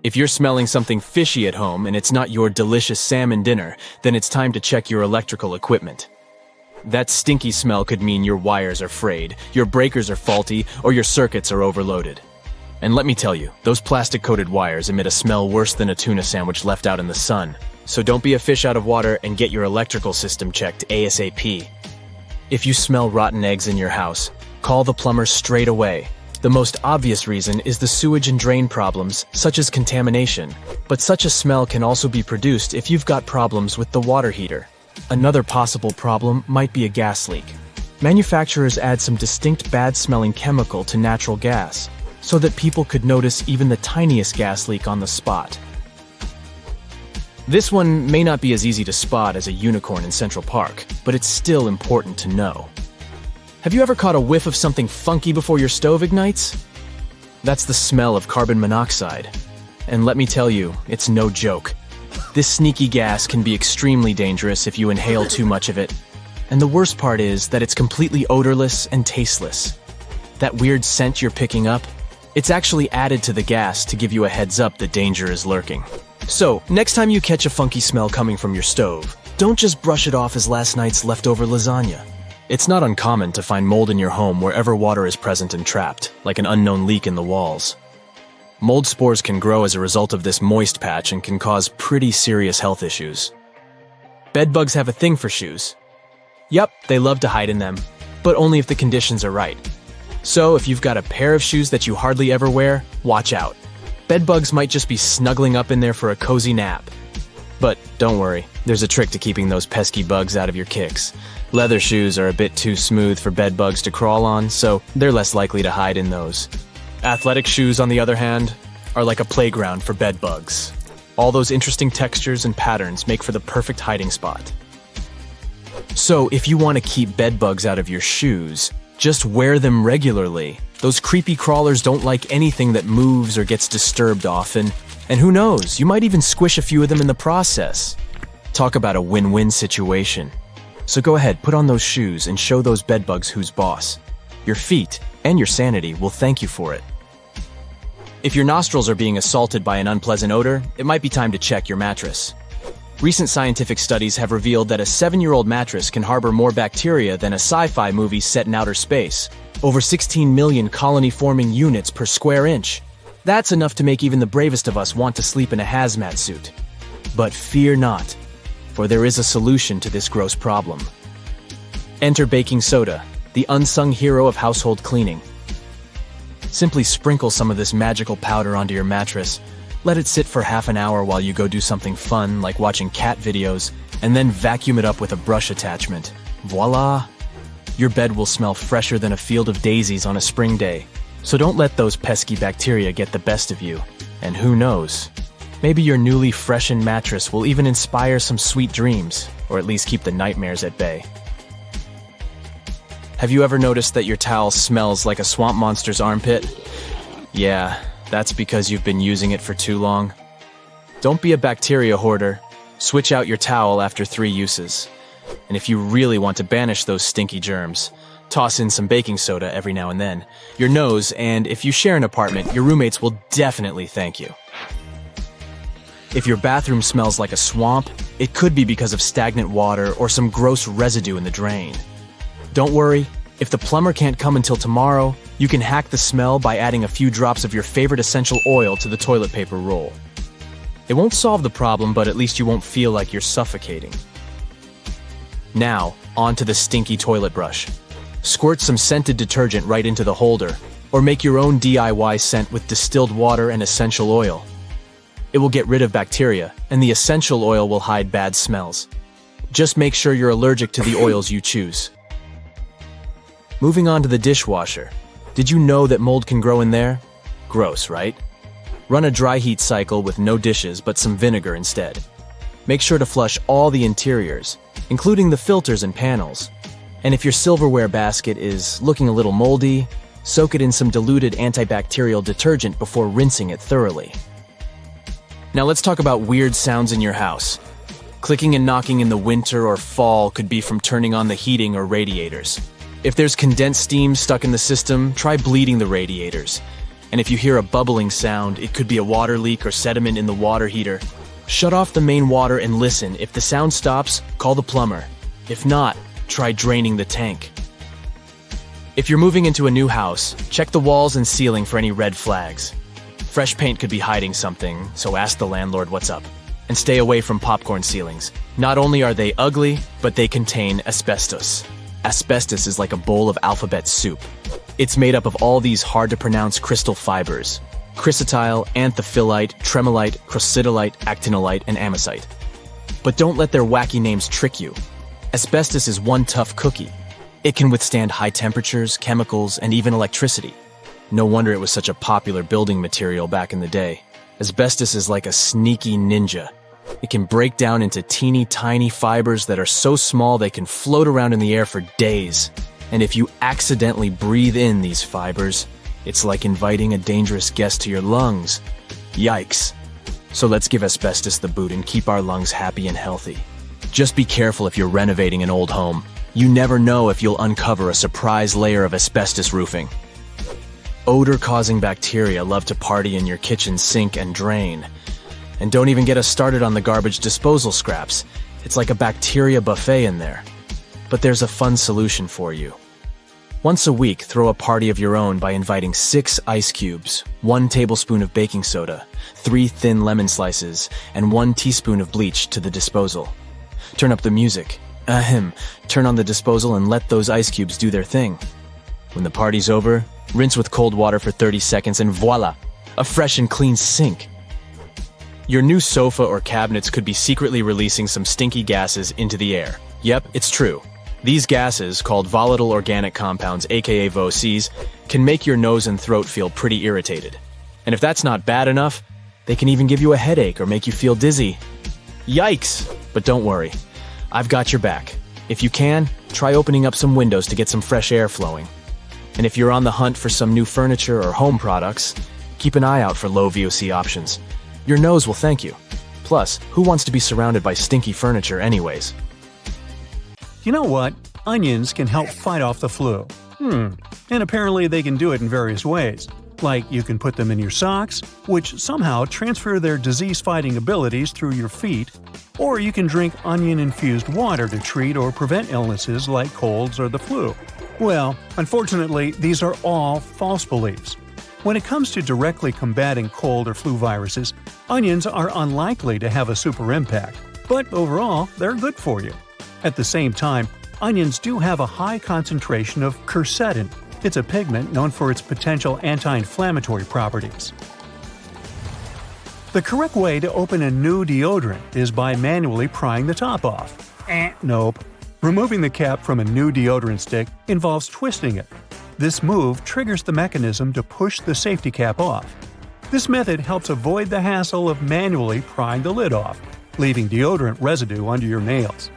If you're smelling something fishy at home and it's not your delicious salmon dinner, then it's time to check your electrical equipment. That stinky smell could mean your wires are frayed, your breakers are faulty, or your circuits are overloaded. And let me tell you, those plastic-coated wires emit a smell worse than a tuna sandwich left out in the sun. So don't be a fish out of water and get your electrical system checked ASAP. If you smell rotten eggs in your house, call the plumber straight away. The most obvious reason is the sewage and drain problems, such as contamination. But such a smell can also be produced if you've got problems with the water heater. Another possible problem might be a gas leak. Manufacturers add some distinct bad-smelling chemical to natural gas, so that people could notice even the tiniest gas leak on the spot. This one may not be as easy to spot as a unicorn in Central Park, but it's still important to know. Have you ever caught a whiff of something funky before your stove ignites? That's the smell of carbon monoxide. And let me tell you, it's no joke. This sneaky gas can be extremely dangerous if you inhale too much of it. And the worst part is that it's completely odorless and tasteless. That weird scent you're picking up, it's actually added to the gas to give you a heads up that danger is lurking. So, next time you catch a funky smell coming from your stove, don't just brush it off as last night's leftover lasagna. It's not uncommon to find mold in your home wherever water is present and trapped, like an unknown leak in the walls. Mold spores can grow as a result of this moist patch and can cause pretty serious health issues. Bedbugs have a thing for shoes. Yup, they love to hide in them, but only if the conditions are right. So if you've got a pair of shoes that you hardly ever wear, watch out. Bedbugs might just be snuggling up in there for a cozy nap. But don't worry, there's a trick to keeping those pesky bugs out of your kicks. Leather shoes are a bit too smooth for bedbugs to crawl on, so they're less likely to hide in those. Athletic shoes, on the other hand, are like a playground for bedbugs. All those interesting textures and patterns make for the perfect hiding spot. So if you want to keep bedbugs out of your shoes, just wear them regularly. Those creepy crawlers don't like anything that moves or gets disturbed often. And who knows, you might even squish a few of them in the process. Talk about a win-win situation. So go ahead, put on those shoes and show those bedbugs who's boss. Your feet and your sanity will thank you for it. If your nostrils are being assaulted by an unpleasant odor, it might be time to check your mattress. Recent scientific studies have revealed that a 7-year-old mattress can harbor more bacteria than a sci-fi movie set in outer space. Over 16 million colony-forming units per square inch. That's enough to make even the bravest of us want to sleep in a hazmat suit. But fear not, for there is a solution to this gross problem. Enter baking soda, the unsung hero of household cleaning. Simply sprinkle some of this magical powder onto your mattress, let it sit for half an hour while you go do something fun like watching cat videos, and then vacuum it up with a brush attachment. Voila! Your bed will smell fresher than a field of daisies on a spring day. So don't let those pesky bacteria get the best of you. And who knows? Maybe your newly freshened mattress will even inspire some sweet dreams, or at least keep the nightmares at bay. Have you ever noticed that your towel smells like a swamp monster's armpit? Yeah, that's because you've been using it for too long. Don't be a bacteria hoarder. Switch out your towel after 3 uses. And if you really want to banish those stinky germs, toss in some baking soda every now and then. Your nose, and if you share an apartment, your roommates will definitely thank you. If your bathroom smells like a swamp, it could be because of stagnant water or some gross residue in the drain. Don't worry, if the plumber can't come until tomorrow, you can hack the smell by adding a few drops of your favorite essential oil to the toilet paper roll. It won't solve the problem, but at least you won't feel like you're suffocating. Now, onto the stinky toilet brush. Squirt some scented detergent right into the holder, or make your own DIY scent with distilled water and essential oil. It will get rid of bacteria, and the essential oil will hide bad smells. Just make sure you're allergic to the oils you choose. Moving on to the dishwasher. Did you know that mold can grow in there? Gross, right? Run a dry heat cycle with no dishes but some vinegar instead. Make sure to flush all the interiors, including the filters and panels. And if your silverware basket is looking a little moldy, soak it in some diluted antibacterial detergent before rinsing it thoroughly. Now let's talk about weird sounds in your house. Clicking and knocking in the winter or fall could be from turning on the heating or radiators. If there's condensed steam stuck in the system, try bleeding the radiators. And if you hear a bubbling sound, it could be a water leak or sediment in the water heater. Shut off the main water and listen. If the sound stops, call the plumber. If not, try draining the tank. If you're moving into a new house, check the walls and ceiling for any red flags. Fresh paint could be hiding something, so ask the landlord what's up. And stay away from popcorn ceilings. Not only are they ugly, but they contain asbestos. Asbestos is like a bowl of alphabet soup. It's made up of all these hard-to-pronounce crystal fibers: chrysotile, anthophyllite, tremolite, crocidolite, actinolite, and amosite. But don't let their wacky names trick you. Asbestos is one tough cookie. It can withstand high temperatures, chemicals, and even electricity. No wonder it was such a popular building material back in the day. Asbestos is like a sneaky ninja. It can break down into teeny tiny fibers that are so small they can float around in the air for days. And if you accidentally breathe in these fibers, it's like inviting a dangerous guest to your lungs. Yikes. So let's give asbestos the boot and keep our lungs happy and healthy. Just be careful if you're renovating an old home. You never know if you'll uncover a surprise layer of asbestos roofing. Odor-causing bacteria love to party in your kitchen sink and drain. And don't even get us started on the garbage disposal scraps. It's like a bacteria buffet in there. But there's a fun solution for you. Once a week, throw a party of your own by inviting 6 ice cubes, 1 tablespoon of baking soda, 3 thin lemon slices, and 1 teaspoon of bleach to the disposal. Turn up the music. Turn on the disposal and let those ice cubes do their thing. When the party's over, rinse with cold water for 30 seconds and voila! A fresh and clean sink. Your new sofa or cabinets could be secretly releasing some stinky gases into the air. Yep, it's true. These gases, called volatile organic compounds aka VOCs, can make your nose and throat feel pretty irritated. And if that's not bad enough, they can even give you a headache or make you feel dizzy. Yikes! But don't worry. I've got your back. If you can, try opening up some windows to get some fresh air flowing. And if you're on the hunt for some new furniture or home products, keep an eye out for low VOC options. Your nose will thank you. Plus, who wants to be surrounded by stinky furniture anyways? You know what? Onions can help fight off the flu. And apparently they can do it in various ways. Like you can put them in your socks, which somehow transfer their disease-fighting abilities through your feet, or you can drink onion-infused water to treat or prevent illnesses like colds or the flu. Well, unfortunately, these are all false beliefs. When it comes to directly combating cold or flu viruses, onions are unlikely to have a super impact, but overall, they're good for you. At the same time, onions do have a high concentration of quercetin. It's a pigment known for its potential anti-inflammatory properties. The correct way to open a new deodorant is by manually prying the top off. Nope. Removing the cap from a new deodorant stick involves twisting it. This move triggers the mechanism to push the safety cap off. This method helps avoid the hassle of manually prying the lid off, leaving deodorant residue under your nails.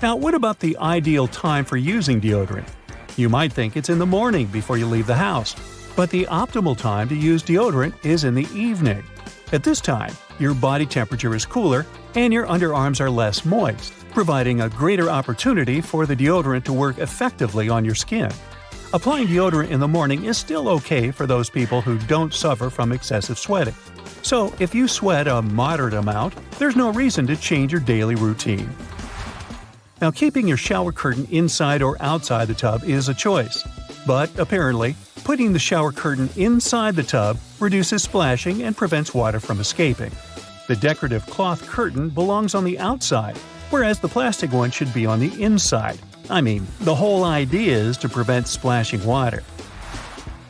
Now, what about the ideal time for using deodorant? You might think it's in the morning before you leave the house, but the optimal time to use deodorant is in the evening. At this time, your body temperature is cooler and your underarms are less moist, providing a greater opportunity for the deodorant to work effectively on your skin. Applying deodorant in the morning is still okay for those people who don't suffer from excessive sweating. So, if you sweat a moderate amount, there's no reason to change your daily routine. Now, keeping your shower curtain inside or outside the tub is a choice. But apparently, putting the shower curtain inside the tub reduces splashing and prevents water from escaping. The decorative cloth curtain belongs on the outside, whereas the plastic one should be on the inside. I mean, the whole idea is to prevent splashing water.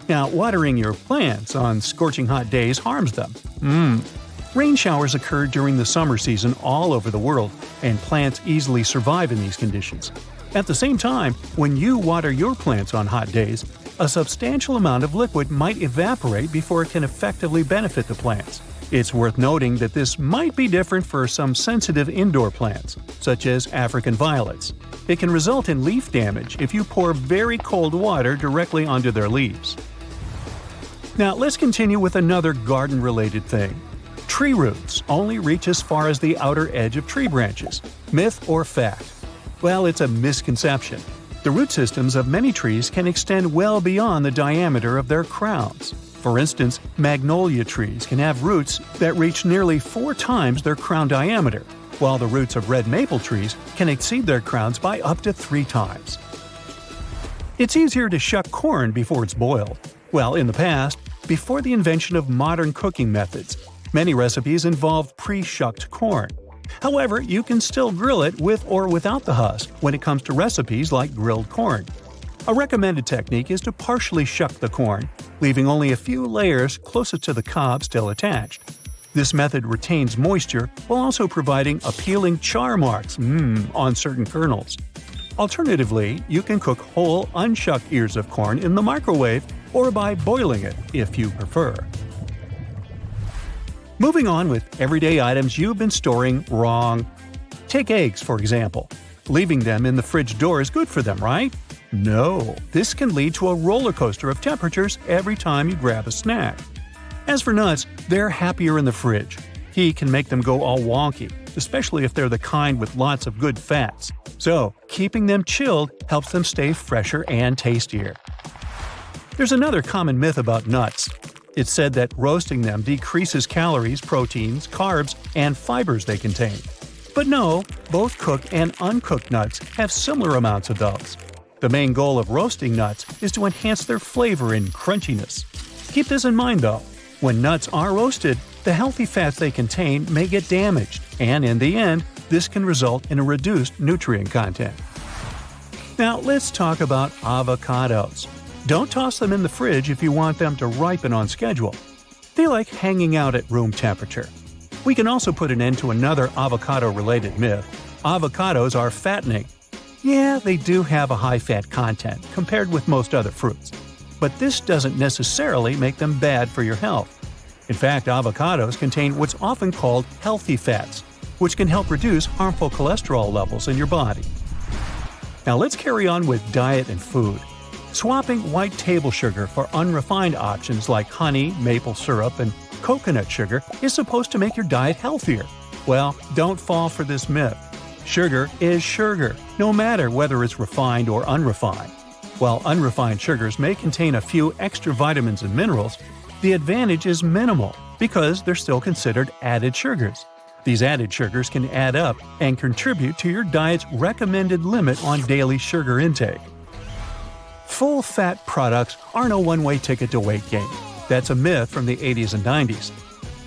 Now, watering your plants on scorching hot days harms them. Rain showers occur during the summer season all over the world, and plants easily survive in these conditions. At the same time, when you water your plants on hot days, a substantial amount of liquid might evaporate before it can effectively benefit the plants. It's worth noting that this might be different for some sensitive indoor plants, such as African violets. It can result in leaf damage if you pour very cold water directly onto their leaves. Now, let's continue with another garden-related thing. Tree roots only reach as far as the outer edge of tree branches. Myth or fact? Well, it's a misconception. The root systems of many trees can extend well beyond the diameter of their crowns. For instance, magnolia trees can have roots that reach nearly 4 times their crown diameter, while the roots of red maple trees can exceed their crowns by up to 3 times. It's easier to shuck corn before it's boiled. Well, in the past, before the invention of modern cooking methods, many recipes involved pre-shucked corn. However, you can still grill it with or without the husk when it comes to recipes like grilled corn. A recommended technique is to partially shuck the corn, leaving only a few layers closest to the cob still attached. This method retains moisture while also providing appealing char marks on certain kernels. Alternatively, you can cook whole, unshucked ears of corn in the microwave or by boiling it, if you prefer. Moving on with everyday items you've been storing wrong. Take eggs, for example. Leaving them in the fridge door is good for them, right? No, this can lead to a roller coaster of temperatures every time you grab a snack. As for nuts, they're happier in the fridge. Heat can make them go all wonky, especially if they're the kind with lots of good fats. So, keeping them chilled helps them stay fresher and tastier. There's another common myth about nuts. It's said that roasting them decreases calories, proteins, carbs, and fibers they contain. But no, both cooked and uncooked nuts have similar amounts of those. The main goal of roasting nuts is to enhance their flavor and crunchiness. Keep this in mind though. When nuts are roasted, the healthy fats they contain may get damaged, and in the end, this can result in a reduced nutrient content. Now let's talk about avocados. Don't toss them in the fridge if you want them to ripen on schedule. They like hanging out at room temperature. We can also put an end to another avocado-related myth. Avocados are fattening. Yeah, they do have a high fat content compared with most other fruits. But this doesn't necessarily make them bad for your health. In fact, avocados contain what's often called healthy fats, which can help reduce harmful cholesterol levels in your body. Now let's carry on with diet and food. Swapping white table sugar for unrefined options like honey, maple syrup, and coconut sugar is supposed to make your diet healthier. Well, don't fall for this myth. Sugar is sugar, no matter whether it's refined or unrefined. While unrefined sugars may contain a few extra vitamins and minerals, the advantage is minimal because they're still considered added sugars. These added sugars can add up and contribute to your diet's recommended limit on daily sugar intake. Full-fat products aren't a one-way ticket to weight gain. That's a myth from the 80s and 90s.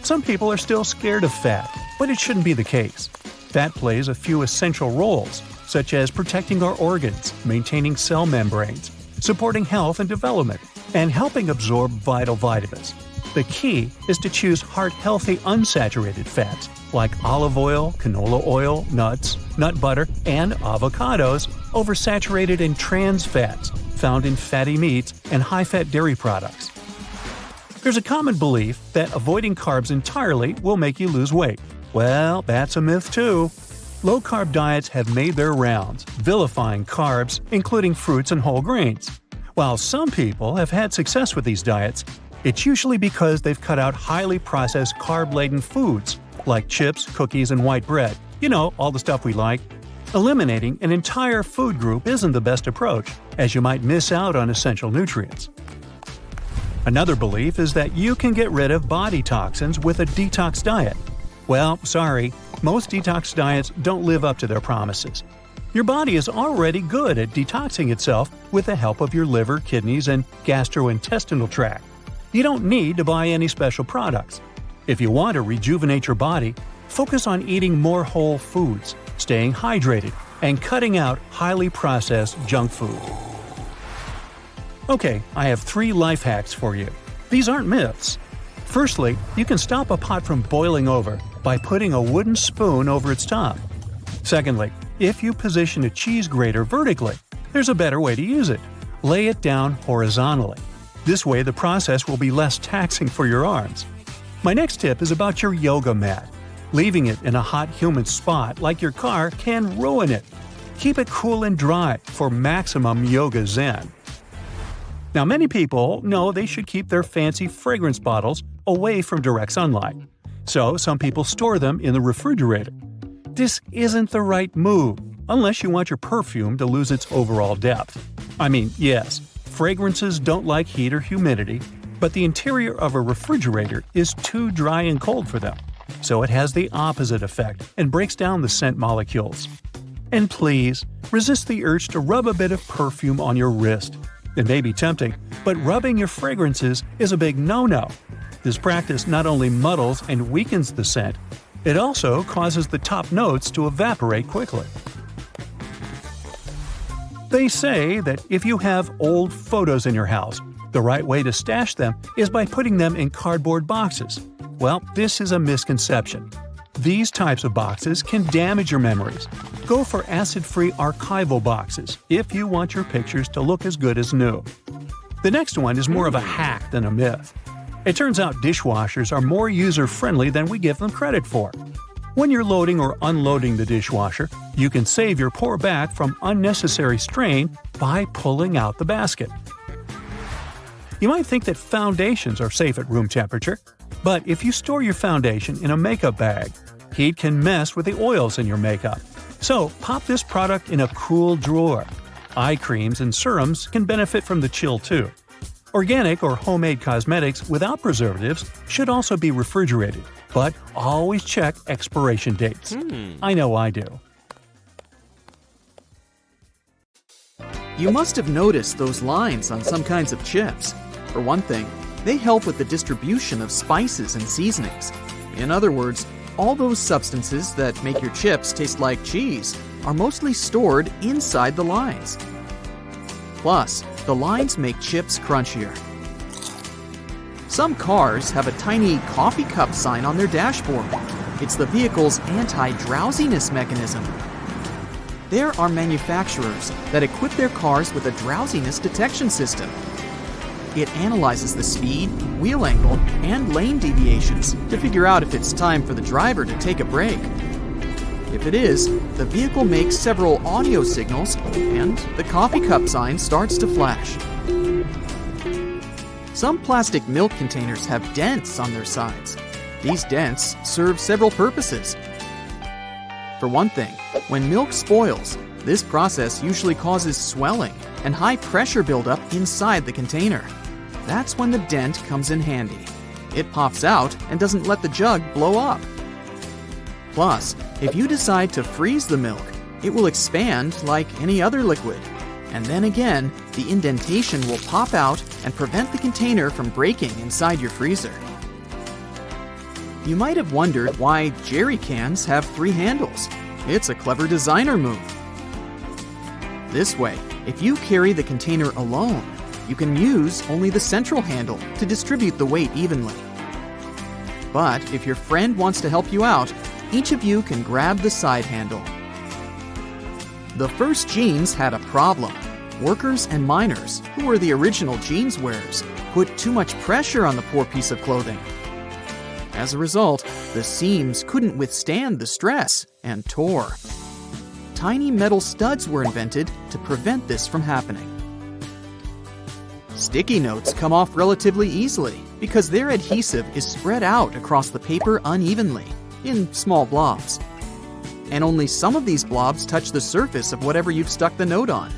Some people are still scared of fat, but it shouldn't be the case. Fat plays a few essential roles, such as protecting our organs, maintaining cell membranes, supporting health and development, and helping absorb vital vitamins. The key is to choose heart-healthy unsaturated fats like olive oil, canola oil, nuts, nut butter, and avocados over saturated and trans fats found in fatty meats and high-fat dairy products. There's a common belief that avoiding carbs entirely will make you lose weight. Well, that's a myth too. Low-carb diets have made their rounds, vilifying carbs, including fruits and whole grains. While some people have had success with these diets, it's usually because they've cut out highly processed carb-laden foods like chips, cookies, and white bread. You know, all the stuff we like. Eliminating an entire food group isn't the best approach, as you might miss out on essential nutrients. Another belief is that you can get rid of body toxins with a detox diet. Well, sorry, most detox diets don't live up to their promises. Your body is already good at detoxing itself with the help of your liver, kidneys, and gastrointestinal tract. You don't need to buy any special products. If you want to rejuvenate your body, focus on eating more whole foods, staying hydrated, and cutting out highly processed junk food. Okay, I have 3 life hacks for you. These aren't myths. Firstly, you can stop a pot from boiling over by putting a wooden spoon over its top. Secondly, if you position a cheese grater vertically, there's a better way to use it. Lay it down horizontally. This way the process will be less taxing for your arms. My next tip is about your yoga mat. Leaving it in a hot, humid spot like your car can ruin it. Keep it cool and dry for maximum yoga zen. Now, many people know they should keep their fancy fragrance bottles away from direct sunlight. So, some people store them in the refrigerator. This isn't the right move. unless you want your perfume to lose its overall depth. I mean, yes, fragrances don't like heat or humidity, but the interior of a refrigerator is too dry and cold for them, so it has the opposite effect and breaks down the scent molecules. And please, resist the urge to rub a bit of perfume on your wrist. It may be tempting, but rubbing your fragrances is a big no-no. This practice not only muddles and weakens the scent, it also causes the top notes to evaporate quickly. They say that if you have old photos in your house, the right way to stash them is by putting them in cardboard boxes. Well, this is a misconception. These types of boxes can damage your memories. Go for acid-free archival boxes if you want your pictures to look as good as new. The next one is more of a hack than a myth. It turns out dishwashers are more user-friendly than we give them credit for. When you're loading or unloading the dishwasher, you can save your poor back from unnecessary strain by pulling out the basket. You might think that foundations are safe at room temperature, but if you store your foundation in a makeup bag, heat can mess with the oils in your makeup. So pop this product in a cool drawer. Eye creams and serums can benefit from the chill too. Organic or homemade cosmetics without preservatives should also be refrigerated, but always check expiration dates. I know I do. You must have noticed those lines on some kinds of chips. For one thing, they help with the distribution of spices and seasonings. In other words, all those substances that make your chips taste like cheese are mostly stored inside the lines. Plus, the lines make chips crunchier. Some cars have a tiny coffee cup sign on their dashboard. It's the vehicle's anti-drowsiness mechanism. There are manufacturers that equip their cars with a drowsiness detection system. It analyzes the speed, wheel angle, and lane deviations to figure out if it's time for the driver to take a break. If it is, the vehicle makes several audio signals and the coffee cup sign starts to flash. Some plastic milk containers have dents on their sides. These dents serve several purposes. For one thing, when milk spoils, this process usually causes swelling and high pressure buildup inside the container. That's when the dent comes in handy. It pops out and doesn't let the jug blow up. Plus, if you decide to freeze the milk, it will expand like any other liquid. And then again, the indentation will pop out and prevent the container from breaking inside your freezer. You might have wondered why jerry cans have 3 handles. It's a clever designer move. This way, if you carry the container alone, you can use only the central handle to distribute the weight evenly. But if your friend wants to help you out, each of you can grab the side handle. The first jeans had a problem. Workers and miners, who were the original jeans wearers, put too much pressure on the poor piece of clothing. As a result, the seams couldn't withstand the stress and tore. Tiny metal studs were invented to prevent this from happening. Sticky notes come off relatively easily because their adhesive is spread out across the paper unevenly, in small blobs. And only some of these blobs touch the surface of whatever you've stuck the note on.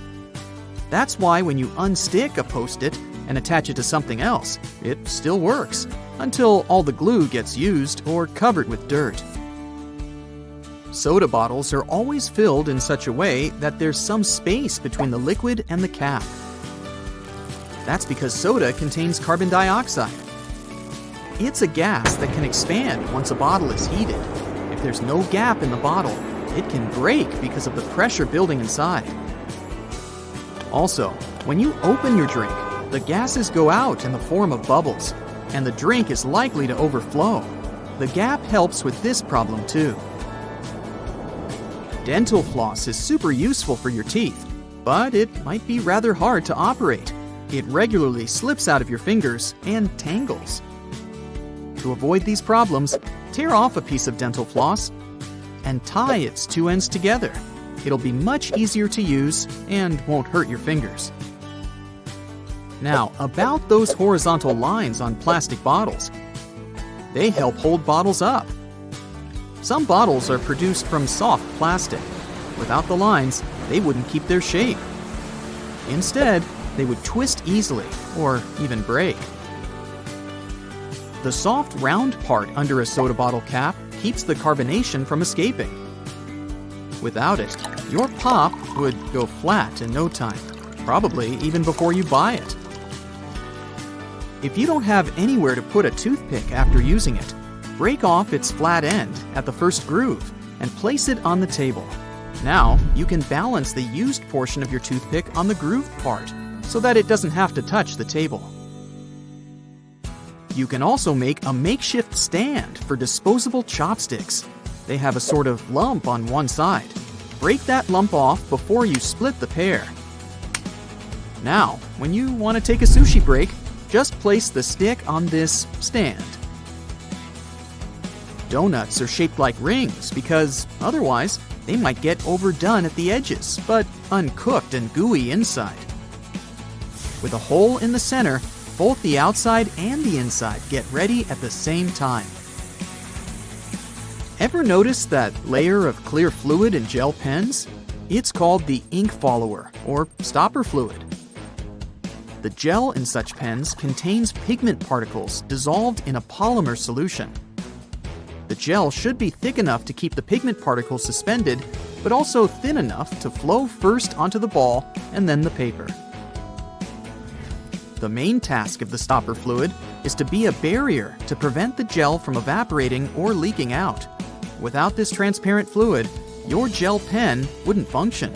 That's why when you unstick a Post-it and attach it to something else, it still works, until all the glue gets used or covered with dirt. Soda bottles are always filled in such a way that there's some space between the liquid and the cap. That's because soda contains carbon dioxide. It's a gas that can expand once a bottle is heated. If there's no gap in the bottle, it can break because of the pressure building inside. Also, when you open your drink, the gases go out in the form of bubbles, and the drink is likely to overflow. The gap helps with this problem too. Dental floss is super useful for your teeth, but it might be rather hard to operate. It regularly slips out of your fingers and tangles. To avoid these problems, tear off a piece of dental floss and tie its 2 ends together. It'll be much easier to use and won't hurt your fingers. Now, about those horizontal lines on plastic bottles. They help hold bottles up. Some bottles are produced from soft plastic, Without the lines, they wouldn't keep their shape. Instead, they would twist easily or even break. The soft, round part under a soda bottle cap keeps the carbonation from escaping. Without it, your pop would go flat in no time, probably even before you buy it. If you don't have anywhere to put a toothpick after using it, break off its flat end at the first groove and place it on the table. Now, you can balance the used portion of your toothpick on the grooved part so that it doesn't have to touch the table. You can also make a makeshift stand for disposable chopsticks. They have a sort of lump on one side. Break that lump off before you split the pair. Now, when you want to take a sushi break, just place the stick on this stand. Donuts are shaped like rings because otherwise they might get overdone at the edges, but uncooked and gooey inside. With a hole in the center, both the outside and the inside get ready at the same time. Ever notice that layer of clear fluid in gel pens? It's called the ink follower, or stopper fluid. The gel in such pens contains pigment particles dissolved in a polymer solution. The gel should be thick enough to keep the pigment particles suspended, but also thin enough to flow first onto the ball and then the paper. The main task of the stopper fluid is to be a barrier to prevent the gel from evaporating or leaking out. Without this transparent fluid, your gel pen wouldn't function.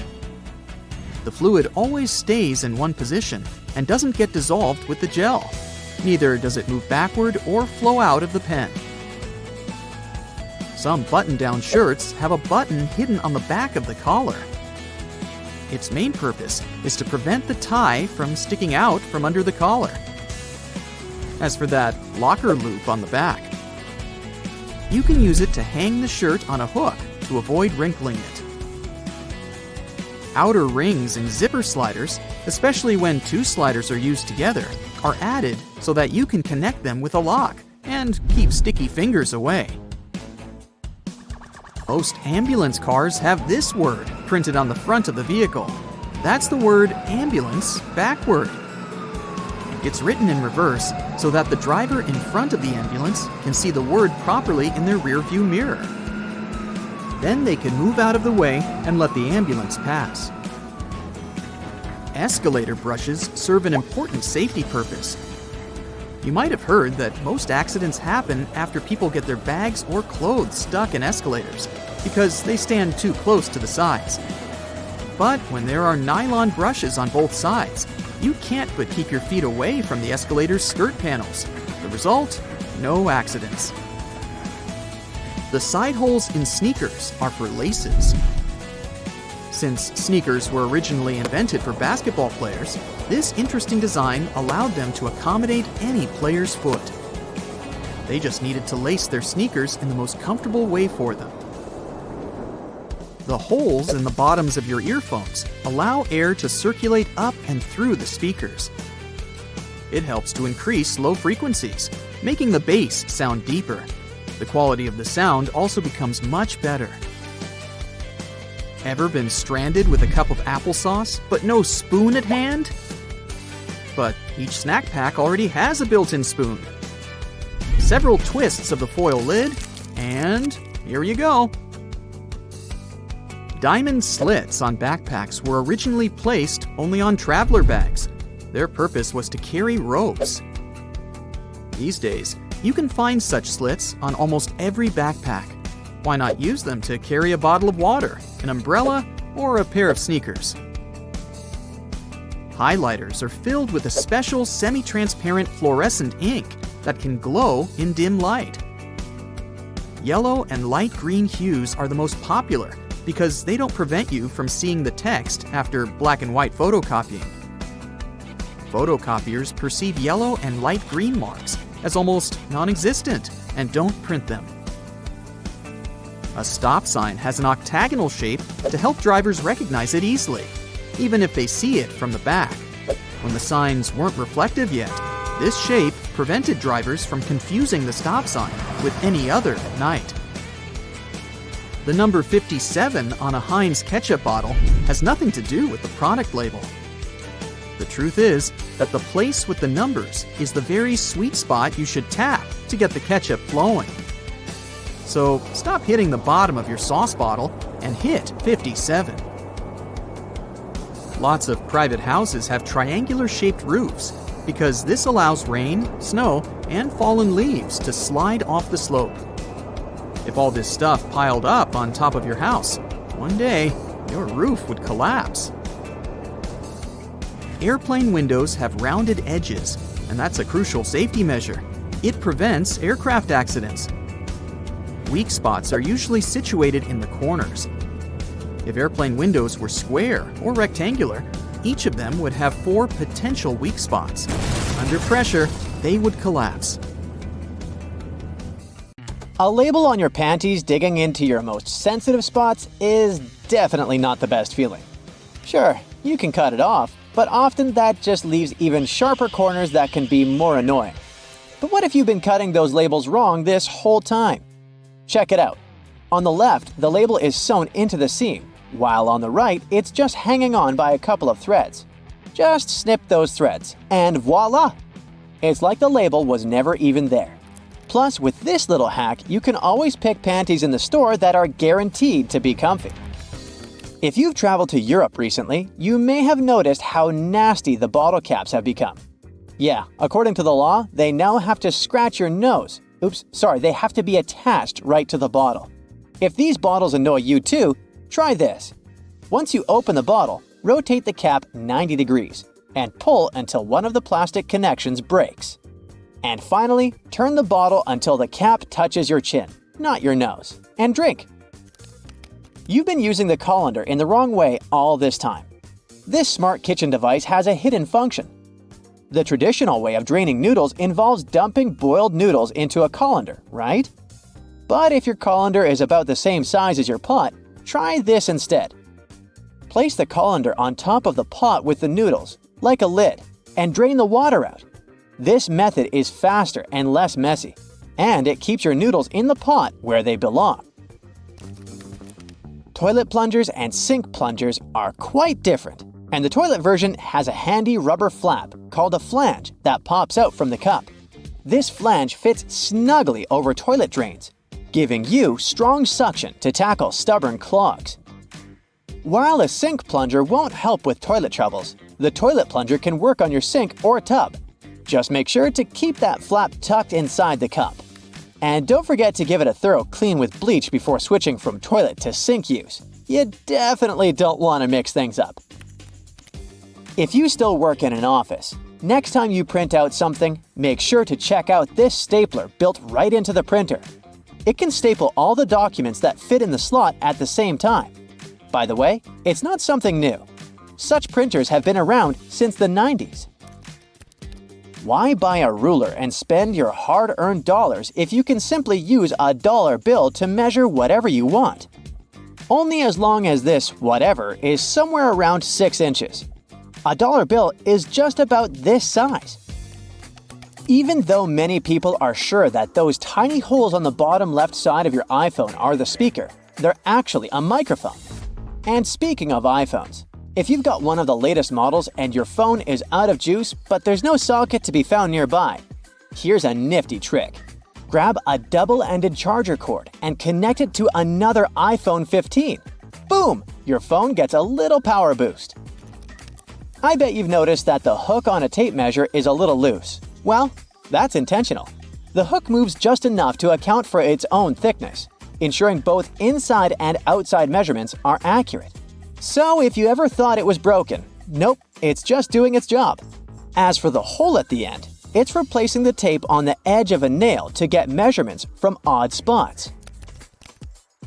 The fluid always stays in one position and doesn't get dissolved with the gel. Neither does it move backward or flow out of the pen. Some button-down shirts have a button hidden on the back of the collar. Its main purpose is to prevent the tie from sticking out from under the collar. As for that locker loop on the back, you can use it to hang the shirt on a hook to avoid wrinkling it. Outer rings and zipper sliders, especially when two sliders are used together, are added so that you can connect them with a lock and keep sticky fingers away. Most ambulance cars have this word printed on the front of the vehicle. That's the word ambulance backward. It's written in reverse so that the driver in front of the ambulance can see the word properly in their rearview mirror. Then they can move out of the way and let the ambulance pass. Escalator brushes serve an important safety purpose. You might have heard that most accidents happen after people get their bags or clothes stuck in escalators because they stand too close to the sides. But when there are nylon brushes on both sides, you can't but keep your feet away from the escalator's skirt panels. The result? No accidents. The side holes in sneakers are for laces. Since sneakers were originally invented for basketball players, this interesting design allowed them to accommodate any player's foot. They just needed to lace their sneakers in the most comfortable way for them. The holes in the bottoms of your earphones allow air to circulate up and through the speakers. It helps to increase low frequencies, making the bass sound deeper. The quality of the sound also becomes much better. Ever been stranded with a cup of applesauce, but no spoon at hand? But each snack pack already has a built-in spoon. Several twists of the foil lid, and here you go. Diamond slits on backpacks were originally placed only on traveler bags. Their purpose was to carry ropes. These days, you can find such slits on almost every backpack. Why not use them to carry a bottle of water, an umbrella, or a pair of sneakers? Highlighters are filled with a special semi-transparent fluorescent ink that can glow in dim light. Yellow and light green hues are the most popular because they don't prevent you from seeing the text after black and white photocopying. Photocopiers perceive yellow and light green marks as almost non-existent and don't print them. A stop sign has an octagonal shape to help drivers recognize it easily, even if they see it from the back. When the signs weren't reflective yet, this shape prevented drivers from confusing the stop sign with any other at night. The number 57 on a Heinz ketchup bottle has nothing to do with the product label. The truth is that the place with the numbers is the very sweet spot you should tap to get the ketchup flowing. So stop hitting the bottom of your sauce bottle and hit 57. Lots of private houses have triangular-shaped roofs because this allows rain, snow, and fallen leaves to slide off the slope. If all this stuff piled up on top of your house, one day your roof would collapse. Airplane windows have rounded edges, and that's a crucial safety measure. It prevents aircraft accidents. Weak spots are usually situated in the corners. If airplane windows were square or rectangular, each of them would have 4 potential weak spots. Under pressure, they would collapse. A label on your panties digging into your most sensitive spots is definitely not the best feeling. Sure, you can cut it off, but often that just leaves even sharper corners that can be more annoying. But what if you've been cutting those labels wrong this whole time? Check it out. On the left, the label is sewn into the seam, while on the right, it's just hanging on by a couple of threads. Just snip those threads, and voila! It's like the label was never even there. Plus, with this little hack, you can always pick panties in the store that are guaranteed to be comfy. If you've traveled to Europe recently, you may have noticed how nasty the bottle caps have become. Yeah, according to the law, they now have to scratch your nose. They have to be attached right to the bottle. If these bottles annoy you too, try this. Once you open the bottle, rotate the cap 90 degrees and pull until one of the plastic connections breaks. And finally, turn the bottle until the cap touches your chin, not your nose, and drink. You've been using the colander in the wrong way all this time. This smart kitchen device has a hidden function. The traditional way of draining noodles involves dumping boiled noodles into a colander, right? But if your colander is about the same size as your pot, try this instead. Place the colander on top of the pot with the noodles, like a lid, and drain the water out. This method is faster and less messy, and it keeps your noodles in the pot where they belong. Toilet plungers and sink plungers are quite different, and the toilet version has a handy rubber flap called a flange that pops out from the cup. This flange fits snugly over toilet drains, giving you strong suction to tackle stubborn clogs. While a sink plunger won't help with toilet troubles, the toilet plunger can work on your sink or tub. Just make sure to keep that flap tucked inside the cup. And don't forget to give it a thorough clean with bleach before switching from toilet to sink use. You definitely don't want to mix things up. If you still work in an office, next time you print out something, make sure to check out this stapler built right into the printer. It can staple all the documents that fit in the slot at the same time. By the way, it's not something new. Such printers have been around since the 90s. Why buy a ruler and spend your hard-earned dollars if you can simply use a dollar bill to measure whatever you want? Only as long as this whatever is somewhere around 6 inches. A dollar bill is just about this size. Even though many people are sure that those tiny holes on the bottom left side of your iPhone are the speaker, they're actually a microphone. And speaking of iPhones, if you've got one of the latest models and your phone is out of juice but there's no socket to be found nearby, here's a nifty trick. Grab a double-ended charger cord and connect it to another iPhone 15. Boom! Your phone gets a little power boost. I bet you've noticed that the hook on a tape measure is a little loose. Well, that's intentional. The hook moves just enough to account for its own thickness, ensuring both inside and outside measurements are accurate. So if you ever thought it was broken, nope, it's just doing its job. As for the hole at the end, it's replacing the tape on the edge of a nail to get measurements from odd spots.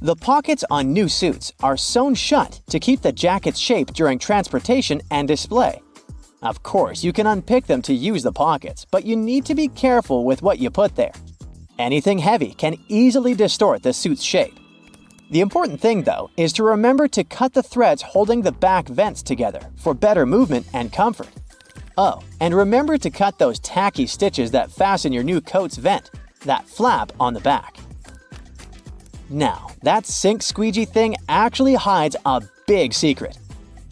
The pockets on new suits are sewn shut to keep the jacket's shape during transportation and display. Of course, you can unpick them to use the pockets, but you need to be careful with what you put there. Anything heavy can easily distort the suit's shape. The important thing, though, is to remember to cut the threads holding the back vents together for better movement and comfort. Oh, and remember to cut those tacky stitches that fasten your new coat's vent, that flap on the back. Now, that sink squeegee thing actually hides a big secret.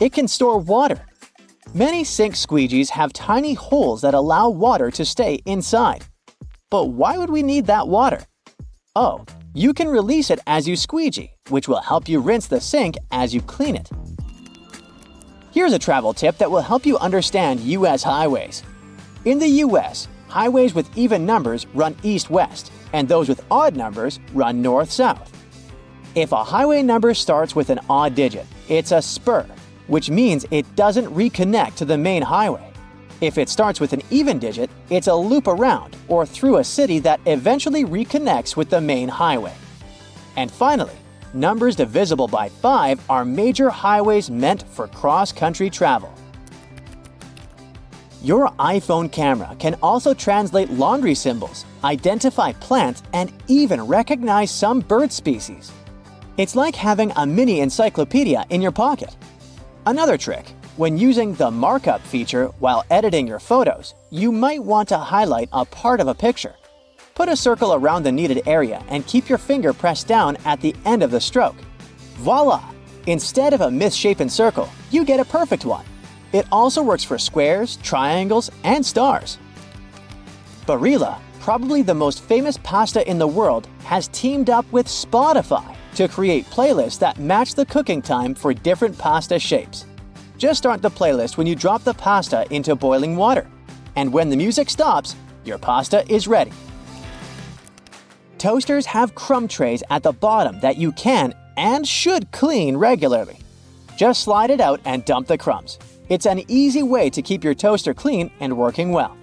It can store water. Many sink squeegees have tiny holes that allow water to stay inside. But why would we need that water? Oh, you can release it as you squeegee, which will help you rinse the sink as you clean it. Here's a travel tip that will help you understand US highways. In the US, highways with even numbers run east-west, and those with odd numbers run north-south. If a highway number starts with an odd digit, it's a spur, which means it doesn't reconnect to the main highway. If it starts with an even digit, it's a loop around or through a city that eventually reconnects with the main highway. And finally, numbers divisible by 5 are major highways meant for cross-country travel. Your iPhone camera can also translate laundry symbols, identify plants, and even recognize some bird species. It's like having a mini encyclopedia in your pocket. Another trick: when using the markup feature while editing your photos, you might want to highlight a part of a picture. Put a circle around the needed area and keep your finger pressed down at the end of the stroke. Voila! Instead of a misshapen circle, you get a perfect one. It also works for squares, triangles, and stars. Barilla, probably the most famous pasta in the world, has teamed up with Spotify to create playlists that match the cooking time for different pasta shapes. Just start the playlist when you drop the pasta into boiling water. And when the music stops, your pasta is ready. Toasters have crumb trays at the bottom that you can and should clean regularly. Just slide it out and dump the crumbs. It's an easy way to keep your toaster clean and working well.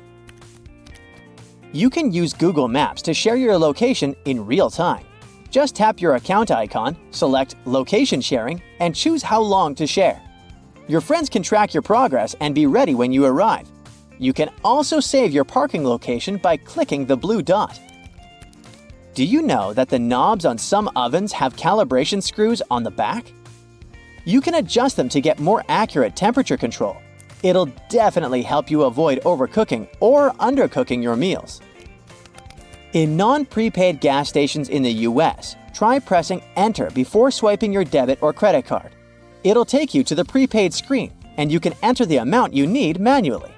You can use Google Maps to share your location in real time. Just tap your account icon, select Location Sharing, and choose how long to share. Your friends can track your progress and be ready when you arrive. You can also save your parking location by clicking the blue dot. Do you know that the knobs on some ovens have calibration screws on the back? You can adjust them to get more accurate temperature control. It'll definitely help you avoid overcooking or undercooking your meals. In non-prepaid gas stations in the US, try pressing Enter before swiping your debit or credit card. It'll take you to the prepaid screen, and you can enter the amount you need manually.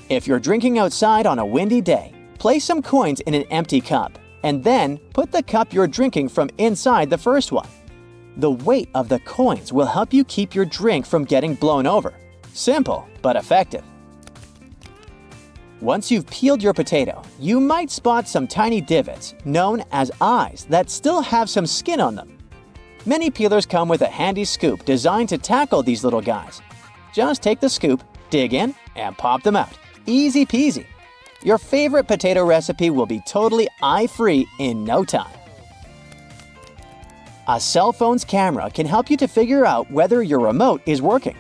If you're drinking outside on a windy day, place some coins in an empty cup, and then put the cup you're drinking from inside the first one. The weight of the coins will help you keep your drink from getting blown over. Simple, but effective. Once you've peeled your potato, you might spot some tiny divots, known as eyes, that still have some skin on them. Many peelers come with a handy scoop designed to tackle these little guys. Just take the scoop, dig in, and pop them out. Easy peasy. Your favorite potato recipe will be totally eye-free in no time. A cell phone's camera can help you to figure out whether your remote is working.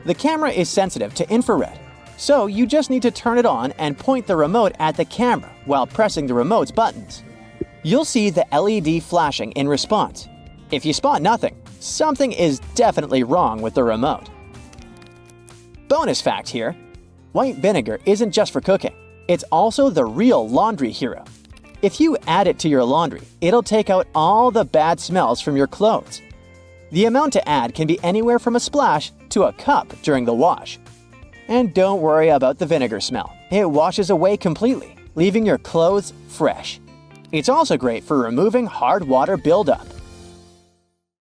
The camera is sensitive to infrared, so you just need to turn it on and point the remote at the camera while pressing the remote's buttons. You'll see the LED flashing in response. If you spot nothing, something is definitely wrong with the remote. Bonus fact here: white vinegar isn't just for cooking. It's also the real laundry hero. If you add it to your laundry, it'll take out all the bad smells from your clothes. The amount to add can be anywhere from a splash to a cup during the wash. And don't worry about the vinegar smell. It washes away completely, leaving your clothes fresh. It's also great for removing hard water buildup.